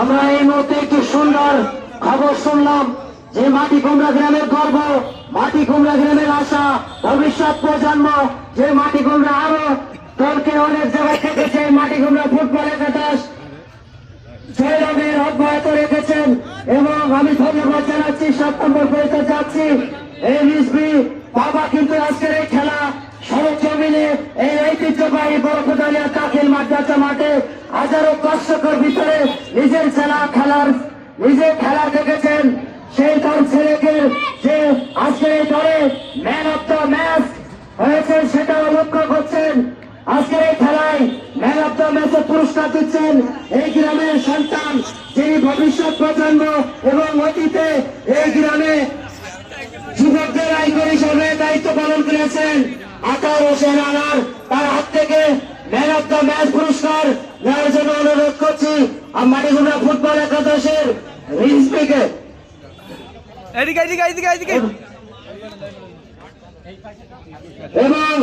আমরা এই মুহূর্তে একটি সুন্দর খবর শুনলাম যে মাটি কুমড়া গ্রামের গর্ব, মাটি কুমড়া গ্রামের আশা, ভবিষ্যৎ প্রজন্ম, যে মাটি কুমড়া আরো দলকে অনেক জায়গায় থেকেছে। মাটি কুমড়া ফুটবল একাদশ জয়রঙের অব্যাহত রেখেছেন এবং আমি ধন্যবাদ জানাচ্ছি 7 নম্বর পরিতে যাচ্ছি এই রিসবি বাবা। কিন্তু আজকের এই খেলা সড়ক জমিনে এই ঐতিহ্যবাহী বরফদালিয়া দাখিল মাদ্রাসা মাঠে হাজারো দর্শকের ভিতরে নিজের খেলা দেখেছেন। সেই দল ছেলেকে যে আজকের এই দলে ম্যান অব দ্য ম্যাচ হয়েছে সেটাও লক্ষ্য করছেন। আজকের এই খেলায় ম্যান অব দ্য ম্যাচের পুরস্কার দিচ্ছেন এই গ্রামের সন্তান, যিনি ভবিষ্যৎ প্রজন্ম এবং অতীতে এই গ্রামে যুবকদের আইকন হিসাবে দায়িত্ব পালন করেছেন আতার হোসেন আনার। তার হাত থেকে ম্যান অব দ্য ম্যাচ পুরস্কার নেওয়ার জন্য অনুরোধ করছি মাটিকুমড়া ফুটবল একাদশের রিজভিকে। এবং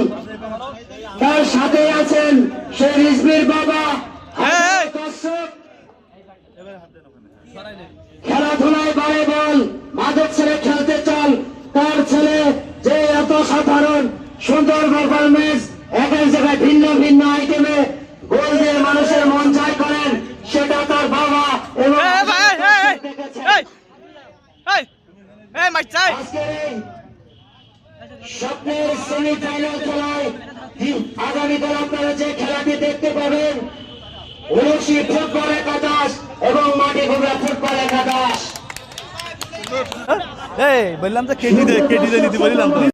তার সাথে আছেন সেই রিজভির বাবা। খেলাধুলায় বারে বল, মাদক ছেড়ে খেলতে চল। তার ছেলে যে এত সাধারণ সুন্দর পারফরমেন্স, এক এক জায়গায় ভিন্ন ভিন্ন আইটেমে গোল দিয়ে মানুষের মন জয় করেন, সেটা তার বাবা এবং স্বপ্নের সেমিফাইনাল খেলায় আগামীকাল আপনারা যে খেলাটি দেখতে পাবেন উলসি ফুটবল একাদশ এবং মাটিকুমড়া ফুটবল একাদশ। বললাম তো কেটি দিতে বললাম।